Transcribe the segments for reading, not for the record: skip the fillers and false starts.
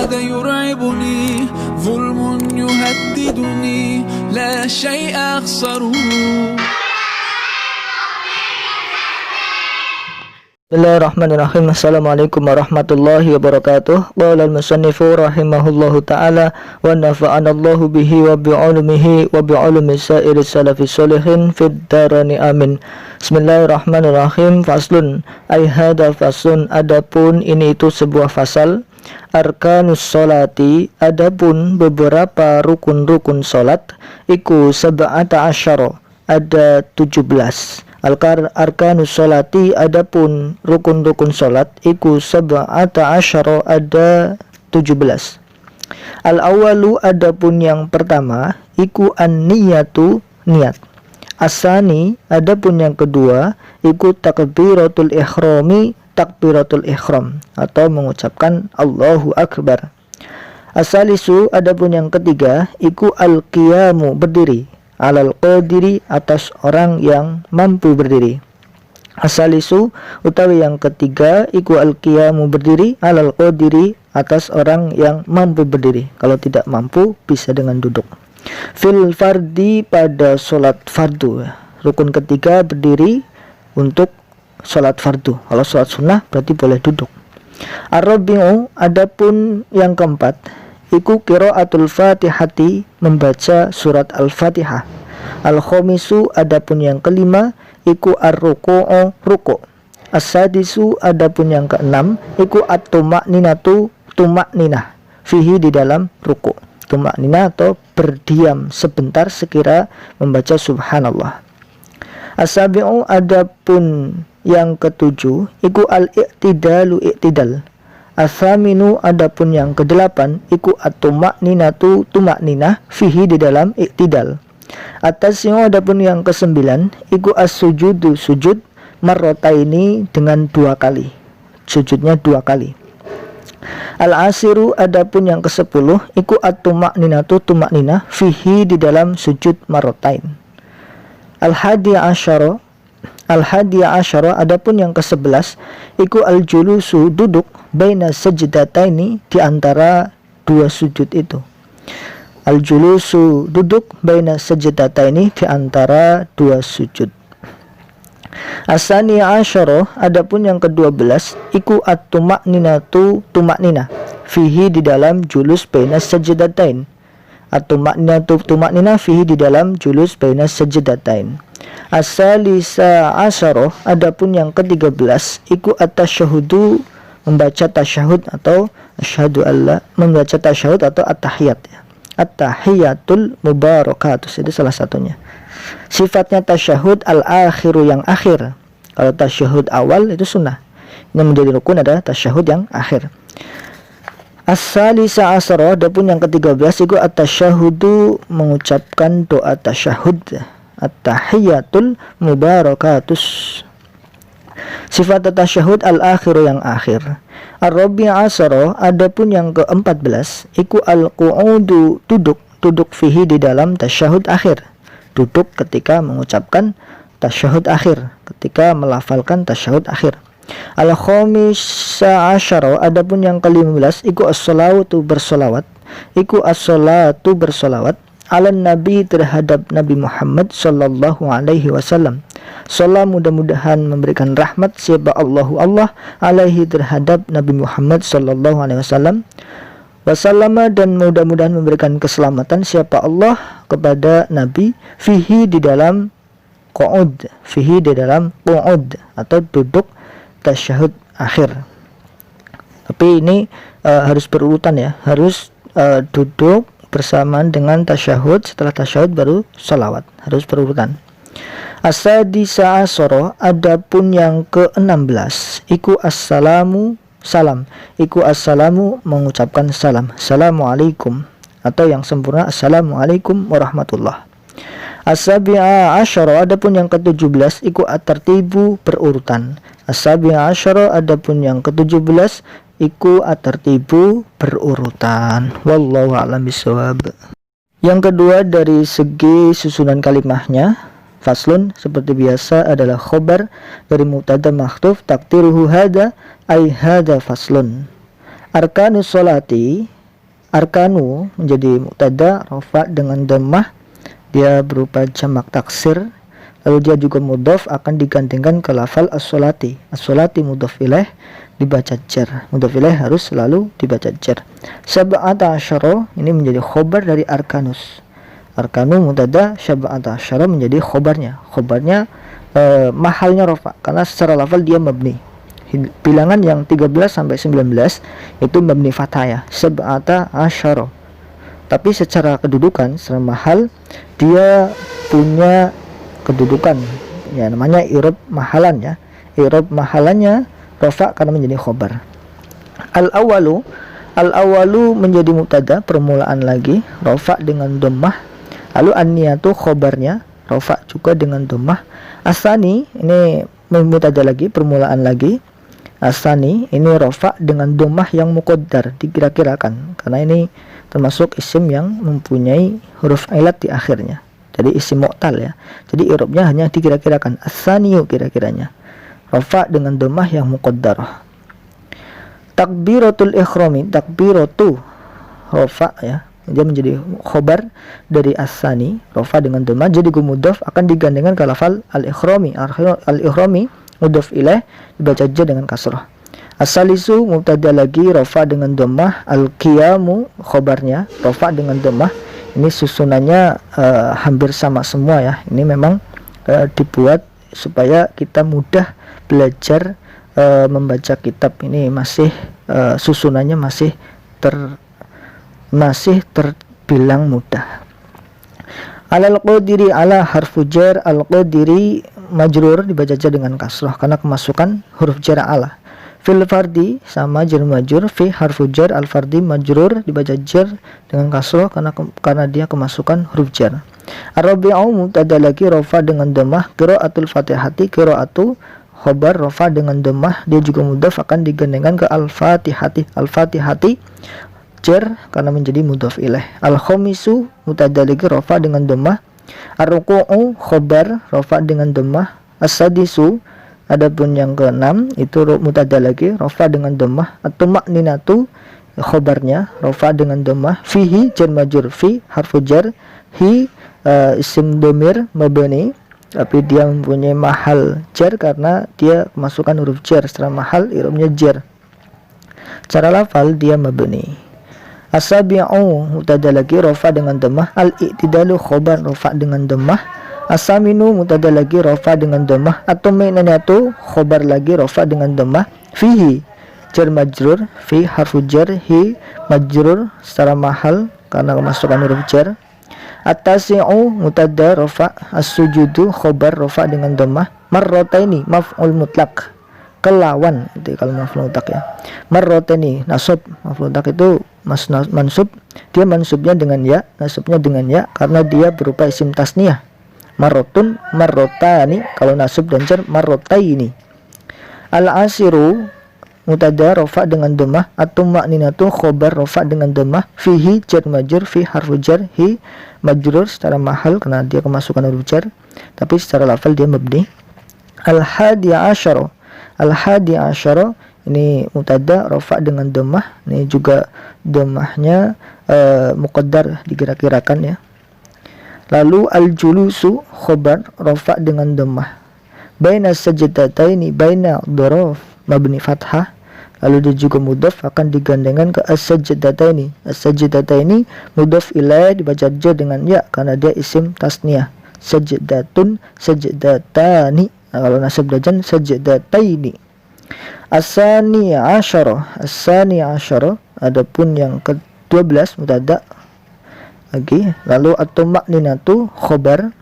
هذا يرعبني ظلم يهددني لا شيء أخسره. Bismillahirrahmanirrahim. Assalamualaikum warahmatullahi wabarakatuh. Qala al-musannifu rahimahullahu ta'ala wa nafa'anallahu bihi wa bi'ulumihi wa bi'ulumi sa'iri salafi sholihin fid darani amin. Bismillahirrahmanirrahim. Faslun ay hadha faslun, adapun ini itu sebuah fasal. Arkanus sholati, adapun beberapa rukun-rukun salat, iku sab'ata asyara, ada 17. Arkanus sholati, adapun rukun-rukun salat, iku sab'ata asyara, ada 17. Al-awalu, adapun yang pertama, iku an-niyatu, niat. Asani, adapun yang kedua, iku takbiratul ikhrami, takbiratul ikhram, atau mengucapkan Allahu Akbar. Asalisu, adapun yang ketiga, iku al-qiyamu, berdiri, alal qadiri, atas orang yang mampu berdiri. Asalisu, utawi yang ketiga, iku al-qiyamu, berdiri, alal qadiri, atas orang yang mampu berdiri. Kalau tidak mampu, bisa dengan duduk. Fil fardi, pada sholat fardu. Rukun ketiga, berdiri untuk sholat fardu. Kalau sholat sunnah berarti boleh duduk. Ar-rabi'u, adapun yang keempat, iku qiraatul fatihati, membaca surat al-fatihah. Al-khamisu, adapun yang kelima, iku ar-ruku'u, ruku'. As-sadisu, adapun yang keenam, iku at-tumakninatu, tumakninah, fihi, di dalam ruku'. Tumakninah atau berdiam sebentar sekira membaca subhanallah. As-sabi'u, adapun yang ketujuh, iku al-i'tidalu, i'tidal. As-saminu, adapun yang kedelapan, iku at-tumakninatu, tumakninah, fihi, di dalam i'tidal. At-tasi'u, adapun yang kesembilan, iku as-sujudu, sujud, marrotaini, dengan 2 kali. Sujudnya 2 kali. Al-asiru, adapun yang ke-10, iku at-tumakninatu, tumakninah, fihi, di dalam sujud marrotain. Al-hadiya asyara, adapun yang ke-11, iku al-julusu, duduk, baina sajdataini, di antara 2 sujud itu. Al-julusu, duduk, baina sajdataini, di antara 2 sujud. Asani asyara, adapun yang ke-12, iku at-tumakninatu, tumakninah, fihi, di dalam julus baina sajdatain. At-tumakninatu, tumakninah, fihi, di dalam julus baina sajdatain. As-salisa asyara, adapun yang ke-13, iku at-tasyahudu, membaca tasyahud atau asyhadu alla, membaca tasyahud atau at-tahiyat. At-tahiyatul mubarakatuh, itu salah satunya. Sifatnya tasyahud al-akhiru, yang akhir. Kalau tasyahud awal itu sunnah. Yang menjadi rukun adalah tasyahud yang akhir. As-salisa asyara, adapun yang ke-13, iku at-tasyahudu, mengucapkan doa tasyahud. At-tahiyatul mubarakatus. Sifat tasyahud al-akhiru, yang akhir. Ar-rabi' asyara, adapun yang ke-14, iku al-qu'udu, duduk fihi, di dalam tasyahud akhir. Duduk ketika mengucapkan tasyahud akhir, ketika melafalkan tasyahud akhir. Al-khamisa asyara, adapun yang ke-15, iku as-salatu, bersolawat. Iku as-salatu, bersolawat, ala nabi, terhadap Nabi Muhammad sallallahu alaihi wasallam. Salam, mudah-mudahan memberikan rahmat siapa Allah alaihi, terhadap Nabi Muhammad sallallahu alaihi wasallam. Wasallama, dan mudah-mudahan memberikan keselamatan siapa Allah kepada Nabi, fihi, di dalam qu'ud, fihi, di dalam qu'ud atau duduk tasyahud akhir. Tapi ini harus berurutan ya, harus duduk bersamaan dengan tasyahud, setelah tasyahud baru salawat, harus berurutan. As-sadisa asyara, adapun yang ke-16, iku assalamu, salam. Iku assalamu, mengucapkan salam, assalamualaikum, atau yang sempurna assalamualaikum warahmatullah. As-sabi'a asyara, adapun yang ke-17, iku at-tartibu, berurutan. As-sabi'a asyara, adapun yang ke-17, iku at-tartibu, berurutan. Wallahu a'lam bishawab. Yang kedua dari segi susunan kalimahnya, faslun seperti biasa adalah khobar dari mubtada mahdhuf takdiruhu hada ay hada faslun. Arkanus sholati, Arkanu menjadi mubtada rafa dengan dhammah, dia berupa jamak taksir. Lalu dia juga mudhaf akan digandengkan ke lafal as-sholati. As-sholati mudhaf ilaih dibaca jar. Mudhaf ilaih harus selalu dibaca jar. Sab'ata asyara ini menjadi khobar dari arkanus. Arkanu mubtada, sab'ata asyara menjadi khobarnya. Khobarnya mahalnya rafa karena secara lafal dia mabni. Bilangan yang 13 sampai 19 itu mabni fathah ya, sab'ata asyara. Tapi secara kedudukan, secara mahal dia punya kedudukan ya, namanya i'rab mahalan ya. I'rab mahalannya rafa karena menjadi khobar. Al-awwalu menjadi mubtada, permulaan lagi, rafa dengan dhammah. Lalu an-niyatu khobarnya rafa juga dengan dhammah. Asani ini mubtada lagi, permulaan lagi. Asani ini rafa dengan dhammah yang muqaddar, dikira-kirakan, karena ini termasuk isim yang mempunyai huruf ilat di akhirnya. Jadi isim mu'tal ya. Jadi i'rabnya hanya dikira-kirakan. As-saniyu kira-kiranya. Rafa dengan dhammah yang muqaddarah. Takbiratul ikhrami, takbiratu rafa ya. Dia menjadi khobar dari as-sani, rafa dengan dhammah, jadi mudhaf akan digandengkan ke lafal al-ikhrami. Al-ikhrami mudhaf ilaih dibaca jar dengan kasrah. As-salisu mubtada lagi, rafa dengan dhammah. Al-qiyamu khobarnya rafa dengan dhammah. Ini susunannya hampir sama semua ya. Ini memang dibuat supaya kita mudah belajar membaca kitab. Ini masih susunannya masih terbilang mudah. Alal qadiri, ala harfu jar, al qadiri majrur dibaca jar dengan kasrah karena kemasukan huruf jar ala. Fil fardi sama jar majrur, fi harfu jar, al fardi majrur dibaca jar dengan kasrah karena dia kemasukan huruf jar. Ar-rabi'u mubtada lagi, rafa dengan dhammah. Qiraatul fatihati, qiraatu khobar rafa dengan dhammah, dia juga mudhaf akan digandengkan ke al-fatihati. Al-fatihati jar karena menjadi mudhaf ilaih. Al-khamisu mubtada lagi, rafa dengan dhammah. Ar-ruku'u khobar rafa dengan dhammah. As-sadisu adapun yang ke-6 itu mubtada lagi, rafa dengan dhammah. At-tuma'ninatu khobarnya rafa dengan dhammah. Fihi jar majrur, fi harfu jar, hi isim dhamir mabni, tapi dia mempunyai mahal jar karena dia kemasukan huruf jar. Secara mahal i'rabnya jar. Cara lafal dia mabni. As-sabi'u mubtada lagi, rafa dengan dhammah. Al-i'tidalu khobar rafa dengan dhammah. As-saminu mubtada lagi, rafa dengan dhammah. At-tumainatu khobar lagi, rafa dengan dhammah. Fihi jar majrur, fi harfu jar, hi majrur secara mahal karena kemasukan huruf jar. At-tasi'u mubtada rafa. As-sujudu khobar rafa dengan dhammah. Marrataini maf'ul mutlaq, kelawan itu kalau maf'ul mutlaq ya. Marrataini nasab, maf'ul mutlaq itu mansub, dia mansubnya dengan ya, nasabnya dengan ya karena dia berupa isim tasniyah. Marrotun, marrotani kalau nasab dan jar, marrotaini. Al-asiru mubtada rafa dengan dhammah. At-tuma'ninatu khobar rafa dengan dhammah. Fihi jar majrur, fi harfu jar, hi majrur secara mahal karena dia kemasukan huruf jar, tapi secara lafal dia mabni. Al-hadi asyara, al-hadi asyara ini mubtada rafa dengan dhammah. Ini juga dhammahnya muqaddar, dikira-kirakan ya. Lalu al-julusu khobar rafa dengan dhammah. Baina sajdataini, baina dhorof mabni fathah. Lalu dia juga mudhaf akan digandengkan ke as-sajdataini. As-sajdataini mudhaf ilaih dibaca jar dengan ya karena dia isim tasniyah. Sajdatun, sajdatani. Nah, kalau nasab dajan sajdataini. As-sani asyara, as-sani asyara adapun yang ke-12 mubtada lagi. Lalu at-tuma'ninatu khobar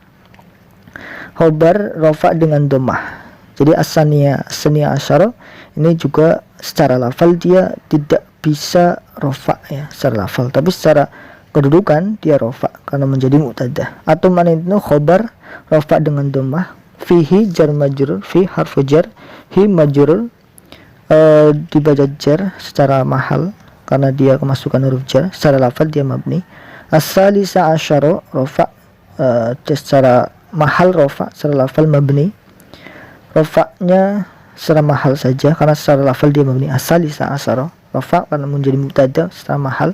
rafa dengan dhammah. Jadi as-saniya asyara ini juga secara lafal dia tidak bisa rafa ya secara lafal, tapi secara kedudukan dia rafa karena menjadi mubtada. At-tuma'ninatu khobar rafa dengan dhammah. Fihi jar majrur, fi harfu jar, hi majrur dibaca jar secara mahal karena dia kemasukan huruf jar. Secara lafal dia mabni. As-salisa asyara rafa secara mahal rafa, secara lafal mabni. Rafa'nya secara mahal saja karena secara lafal dia mabni. As-salisa asyara rafa karena menjadi mubtada secara mahal.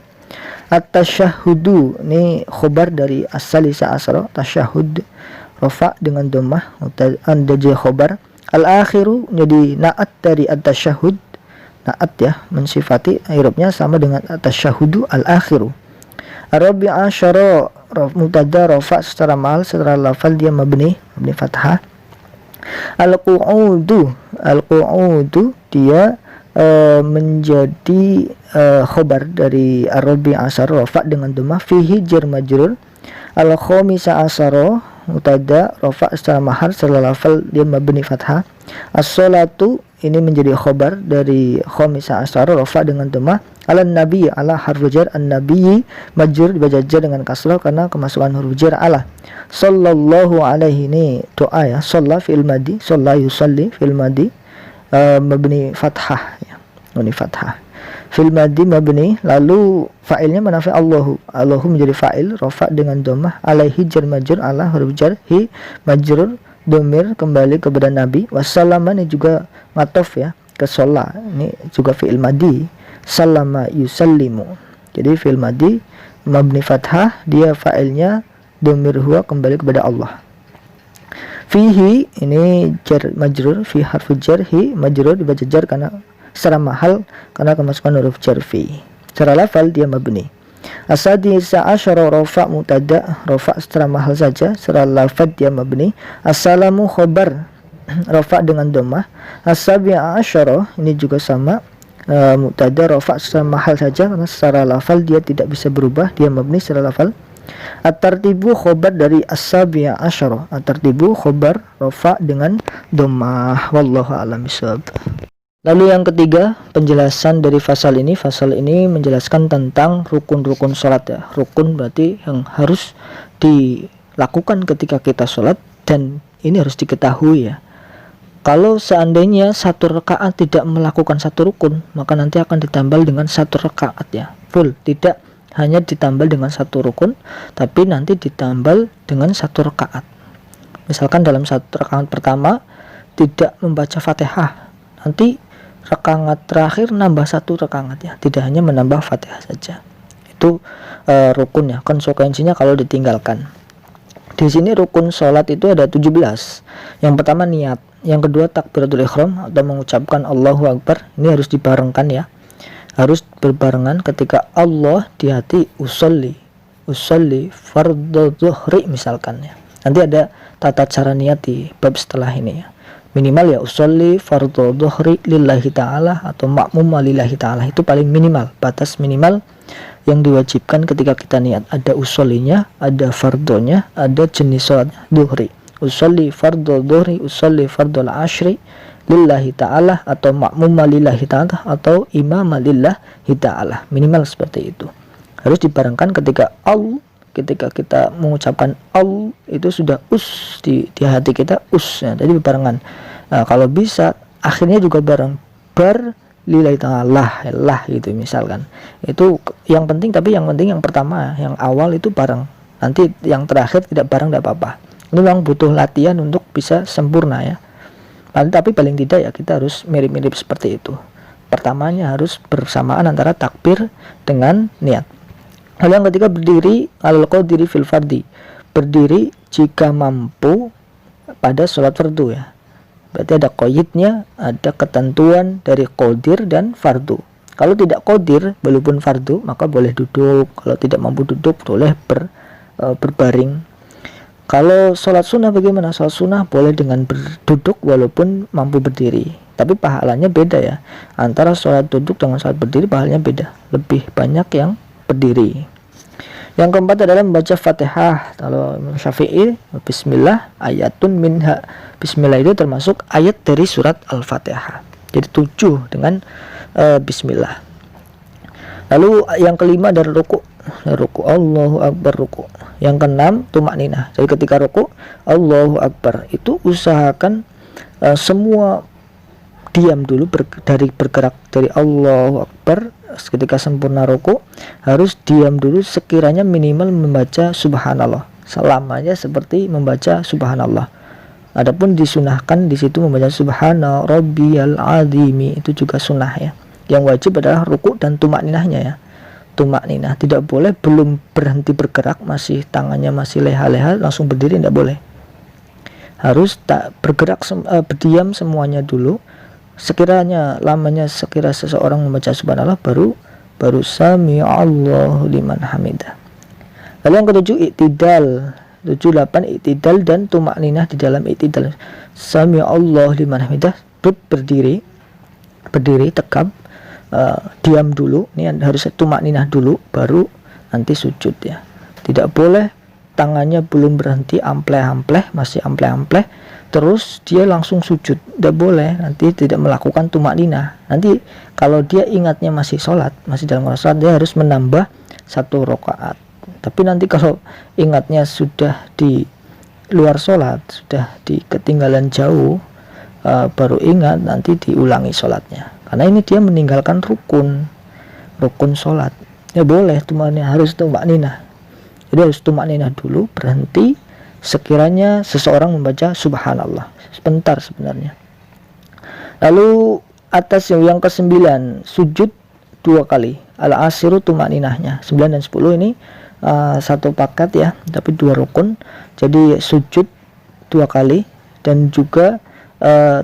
At-tasyahhudu ini khobar dari as-salisa asra, tasyahhud rafa dengan dhammah anda jadi khobar. Al-akhiru jadi naat dari at-tasyahhud, naat ya, mensifati i'rabnya sama dengan at-tasyahhudu al-akhiru. Ar-rabi' asyara mubtada rafa secara mahal, secara lafal dia mabni fathah. Al-qu'udu dia menjadi khobar dari ar-rabi' asyara rafa dengan dhammah, fihi jar majrur. Al-khamisa asyara mubtada rafa secara mahal, secara lafal dia mabni fathah. As-salatu ini menjadi khobar dari khamisa asyara rafa dengan dhammah. Ala-nabi ala harfu jar, an-nabi majrur dibaca jar dengan kasrah karena kemasukan huruf jar ala. Sallallahu alaihi ini doa ya, shalla fi'il madi, shalla yusalli fi'il madi mabni fathah ya, mabni fathah fi'il madi mabni, lalu fa'ilnya mana Allahu, Allahu menjadi fa'il rafa dengan dhammah, alaihi jar majrur, ala huruf jar, hi majrur domir kembali kepada nabi. Wassalama ini juga matof ya ke sholla, ini juga fi'il madi, sallama yusallimu, jadi fi'il madi mabni fathah, dia fa'ilnya domir huwa kembali kepada Allah. Fihi ini jar majrur, fi harfu jar, hi majrur dibaca jar karena secara mahal karena kemasukan huruf jar fi. Secara lafal dia mabni. As-sadisa asyara rafa mubtada rafa secara mahal saja, secara lafal dia mabni. Assalamu khobar rafa dengan dhammah. As-sabi'a asyara ini juga sama, mubtada rafa secara mahal saja karena secara lafal dia tidak bisa berubah, dia mabni secara lafal. At-tartibu khobar dari as-sabi'a asyara, at-tartibu khobar rafa dengan dhammah. Wallahu a'lam bishawab. Lalu yang ketiga, penjelasan dari fasal ini. Fasal ini menjelaskan tentang rukun-rukun sholat ya. Rukun berarti yang harus dilakukan ketika kita sholat, dan ini harus diketahui ya. Kalau seandainya satu rakaat tidak melakukan satu rukun, maka nanti akan ditambal dengan satu rakaat ya, full. Tidak hanya ditambal dengan satu rukun, tapi nanti ditambal dengan satu rakaat. Misalkan dalam satu rakaat pertama tidak membaca Fatihah, nanti rakaat terakhir nambah satu rakaat ya, tidak hanya menambah Fatihah saja. Itu rukun ya, konsekuensinya kalau ditinggalkan. Di sini rukun sholat itu ada 17. Yang pertama niat, yang kedua takbiratul ihram atau mengucapkan Allahu Akbar. Ini harus dibarengkan ya, harus berbarengan. Ketika Allah di hati, usolli fardhu dhuhri misalkan ya. Nanti ada tata cara niat di bab setelah ini ya. Minimal ya usolli fardhu dhuhri lillahi ta'ala atau makmum lillahi ta'ala, itu paling minimal, batas minimal yang diwajibkan ketika kita niat. Ada usollinya, ada fardhonya, ada jenis sholatnya. Dhuhri, usolli fardhu dhuhri, usolli fardhul ashri lillahi ta'ala atau makmum lillahi ta'ala atau imam lillahi ta'ala, minimal seperti itu. Harus dibarengkan ketika ketika kita mengucapkan itu sudah di hati kita ya, jadi barengan. Nah, kalau bisa akhirnya juga bareng, lillahi ta'ala lah gitu misalkan. Itu yang penting, tapi yang penting yang pertama, yang awal itu bareng. Nanti yang terakhir tidak bareng tidak apa-apa. Ini memang butuh latihan untuk bisa sempurna ya. Tapi paling tidak ya kita harus mirip-mirip seperti itu. Pertamanya harus bersamaan antara takbir dengan niat. Hal yang ketiga, berdiri alal qadiri fil fardi, berdiri jika mampu pada sholat fardu ya. Berarti ada qaidnya, ada ketentuan dari qadir dan fardu. Kalau tidak qadir walaupun fardu maka boleh duduk, kalau tidak mampu duduk boleh berbaring. Kalau sholat sunnah bagaimana? Sholat sunnah boleh dengan berduduk walaupun mampu berdiri, tapi pahalanya beda ya. Antara sholat duduk dengan sholat berdiri pahalanya beda, lebih banyak yang berdiri. Yang keempat adalah membaca Fatihah. Kalau Syafi'i, bismillah ayatun minha. Bismillah itu termasuk ayat dari surat Al-Fatihah. Jadi 7 dengan bismillah. Lalu yang kelima dari ruku. Allahu Akbar, ruku. Yang keenam tumakninah. Jadi ketika ruku Allahu Akbar itu usahakan semua diam dulu dari bergerak dari Allahu Akbar. Ketika sempurna ruku harus diam dulu sekiranya minimal membaca subhanallah, selamanya seperti membaca subhanallah. Adapun disunahkan di situ membaca subhana rabbiyal azimi, itu juga sunnah ya. Yang wajib adalah ruku dan tumakninahnya ya. tumak ninah. Tidak boleh belum berhenti bergerak, masih tangannya masih leha-leha langsung berdiri, tidak boleh. Harus tak bergerak, berdiam semuanya dulu. Sekiranya lamanya seseorang membaca subhanallah baru sami Allahu liman hamidah. Lalu yang ketujuh iktidal. 78 iktidal dan tumak ninah di dalam iktidal. Sami Allahu liman hamidah, berdiri tegap, diam dulu. Ini harus tumak ninah dulu baru nanti sujud ya. Tidak boleh tangannya belum berhenti ampleh-ampleh, masih ampleh-ampleh terus dia langsung sujud. Tidak boleh, nanti tidak melakukan tumak ninah. Nanti kalau dia ingatnya masih sholat, masih dalam sholat, dia harus menambah 1 rakaat. Tapi nanti kalau ingatnya sudah di luar sholat, sudah di ketinggalan jauh, baru ingat, nanti diulangi sholatnya. Karena ini dia meninggalkan rukun sholat. Ya boleh, harus tumak ninah. Jadi harus tumak ninah dulu, berhenti sekiranya seseorang membaca subhanallah. Sebentar sebenarnya. Lalu atas yang ke-9, sujud 2 kali. Al-asiru tumak ninahnya. 9 dan 10 ini satu paket ya, tapi 2 rukun. Jadi sujud 2 kali dan juga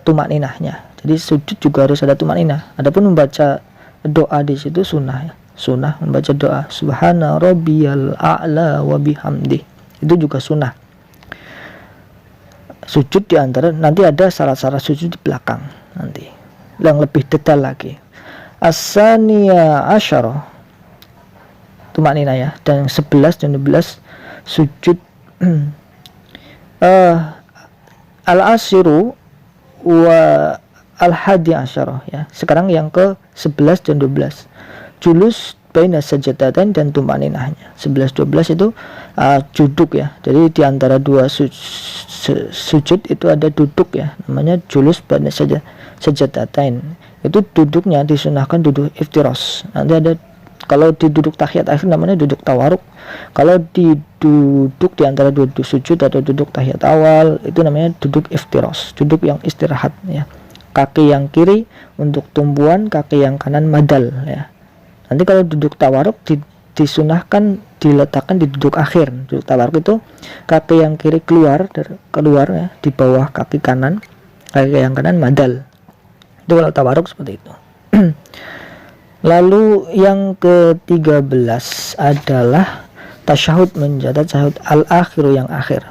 tumak ninahnya. Jadi sujud juga harus ada tumak ninah. Adapun membaca doa di situ sunnah ya. Sunnah membaca doa subhana rabbiyal a'la wa bihamdi. Itu juga sunnah. Sujud di antara, nanti ada syarat-syarat sujud di belakang nanti yang lebih detail lagi. As-saniyah asyarah tumak ninah ya, dan 11 dan 12 sujud al-asiru wa al-hadi asyarah ya. Sekarang yang ke 11 dan 12 julus baina sajdatain dan tumak ninahnya. 11 12 itu duduk ya. Jadi di antara 2 sujud itu ada duduk ya, namanya julus baina sajdatain. Itu duduknya disunahkan duduk iftiras. Nanti ada, kalau di duduk tahiyat akhir namanya duduk tawaruk. Kalau di duduk di antara 2 sujud atau duduk tahiyat awal itu namanya duduk iftiras, duduk yang istirahat ya. Kaki yang kiri untuk tumbuhan, kaki yang kanan madal ya. Nanti kalau duduk tawaruk disunahkan diletakkan di duduk akhir. Duduk tawaruk itu kaki yang kiri keluar ya, di bawah kaki kanan, kaki yang kanan madal. Itu kalau tawaruk seperti itu. Lalu yang ke-13 adalah tasyahud, mencatat tasyahud al-akhiru yang akhir.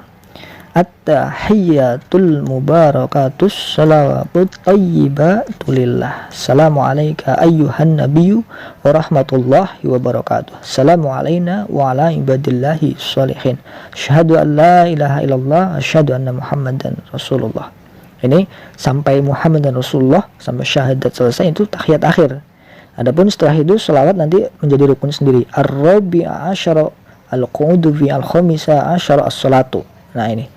At-tahiyyatul mubarakatus salawatut tayyibatu lillah. Assalamu alayka ayyuhan nabiyyu wa rahmatullahi wa barakatuh. Assalamu alayna wa ala ibadillahi sholihin. Asyhadu an la ilaha illallah, asyhadu anna muhammadan rasulullah. Ini sampai Muhammad dan Rasulullah, sampai syahadat selesai, itu tahiyat akhir. Adapun setelah itu selawat nanti menjadi rukun sendiri. Ar-rabi'a asyara al-qu'udu fi al-khamisa asyara as-salatu. Nah ini.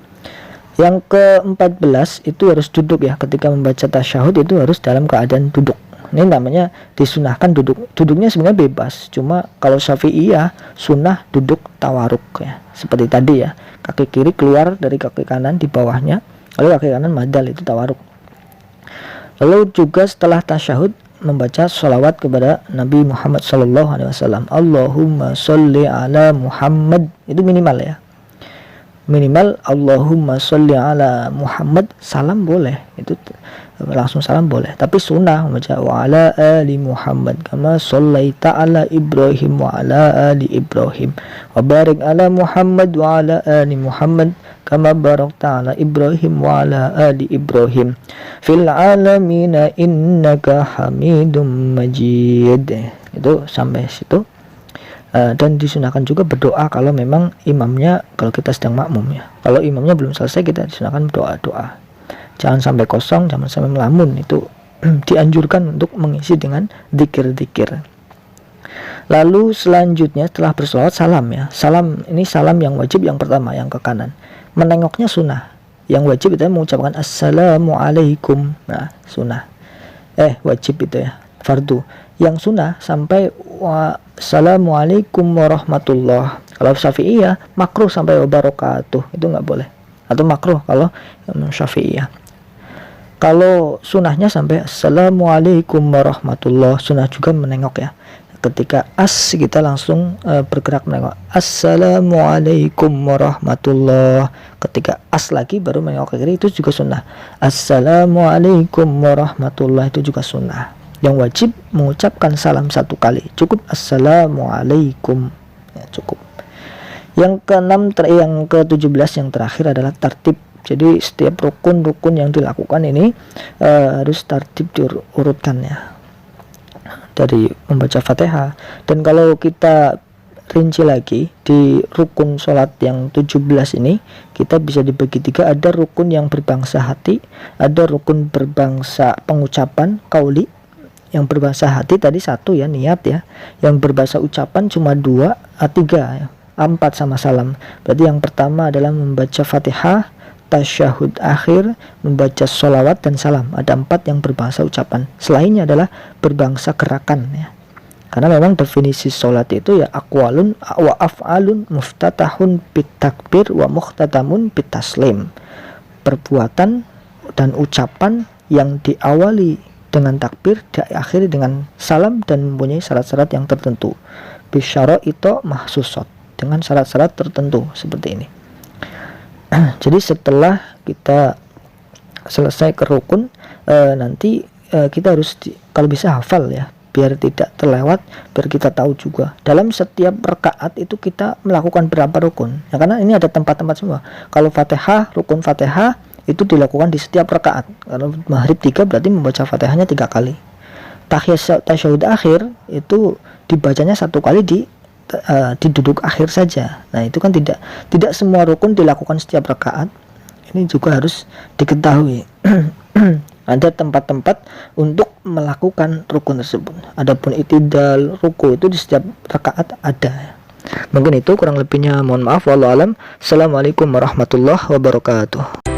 Yang ke-14 itu harus duduk ya. Ketika membaca tasyahud itu harus dalam keadaan duduk. Ini namanya disunahkan duduk. Duduknya sebenarnya bebas. Cuma kalau Syafi'iyah sunnah duduk tawaruk ya. Seperti tadi ya. Kaki kiri keluar dari kaki kanan di bawahnya. Lalu kaki kanan madal, itu tawaruk. Lalu juga setelah tasyahud membaca sholawat kepada Nabi Muhammad SAW. Allahumma sholli ala Muhammad. Itu minimal ya. Minimal Allahumma sholli ala Muhammad. Salam boleh, itu langsung salam boleh, tapi sunnah membaca wa ala ali Muhammad kama shollaita ala Ibrahim wa ala ali Ibrahim wa barik ala Muhammad wa ala ali Muhammad kama barakta ala Ibrahim wa ala ali Ibrahim fil alamina innaka hamidum majid. Itu sampai situ. Dan disunahkan juga berdoa kalau memang imamnya, kalau kita sedang makmum ya. Kalau imamnya belum selesai, kita disunahkan doa-doa. Jangan sampai kosong, jangan sampai melamun. Itu dianjurkan untuk mengisi dengan zikir-zikir. Lalu selanjutnya setelah berselawat salam ya. Salam ini salam yang wajib yang pertama, yang ke kanan. Menengoknya sunnah. Yang wajib itu mengucapkan assalamualaikum. Nah, sunnah. Wajib itu ya, fardu. Yang sunnah sampai assalamualaikum warahmatullah. Kalau Syafi'iyah makruh sampai wabarakatuh, itu nggak boleh. Atau makruh kalau Syafi'iyah. Kalau sunnahnya sampai assalamualaikum warahmatullah. Sunnah juga menengok ya. ketika as kita langsung bergerak menengok. Assalamualaikum warahmatullah. Ketika as lagi baru menengok ke kiri, itu juga sunnah. Assalamualaikum warahmatullah, itu juga sunnah. Yang wajib mengucapkan salam 1 kali, cukup assalamualaikum, ya, cukup. Yang yang ke-17 yang terakhir adalah tartib. Jadi setiap rukun-rukun yang dilakukan ini harus tartib diurutkannya dari membaca Fatihah. Dan kalau kita rinci lagi di rukun sholat yang 17 ini, kita bisa dibagi 3. Ada rukun yang berbangsa hati, ada rukun berbangsa pengucapan qauli. Yang berbahasa hati tadi 1 ya, niat ya. Yang berbahasa ucapan cuma 2, 3 ya. 4 sama salam. Berarti yang pertama adalah membaca Fatihah, tasyahud akhir, membaca sholawat dan salam. Ada 4 yang berbahasa ucapan. Selainnya adalah berbangsa gerakan ya. Karena memang definisi sholat itu ya aqwalun wa af'alun muftatahun bitakbir wa muhtatamun bitaslim. Perbuatan dan ucapan yang diawali dengan takbir, diakhiri dengan salam, dan mempunyai syarat-syarat yang tertentu. Bisyara itu mahsusot, dengan syarat-syarat tertentu seperti ini. Jadi setelah kita selesai ke rukun, nanti kita harus kalau bisa hafal ya, biar tidak terlewat, biar kita tahu juga dalam setiap rakaat itu kita melakukan berapa rukun ya, karena ini ada tempat-tempat semua. Kalau Fatihah, rukun Fatihah itu dilakukan di setiap rakaat. Kalau maghrib 3 berarti membaca Fatihahnya 3 kali. Tasyahud akhir itu dibacanya 1 kali di duduk akhir saja. Nah itu kan tidak semua rukun dilakukan setiap rakaat. Ini juga harus diketahui. Ada tempat-tempat untuk melakukan rukun tersebut. Adapun itidal, ruku itu di setiap rakaat ada. Mungkin itu, kurang lebihnya mohon maaf. Wallahu alam. Assalamualaikum warahmatullahi wabarakatuh.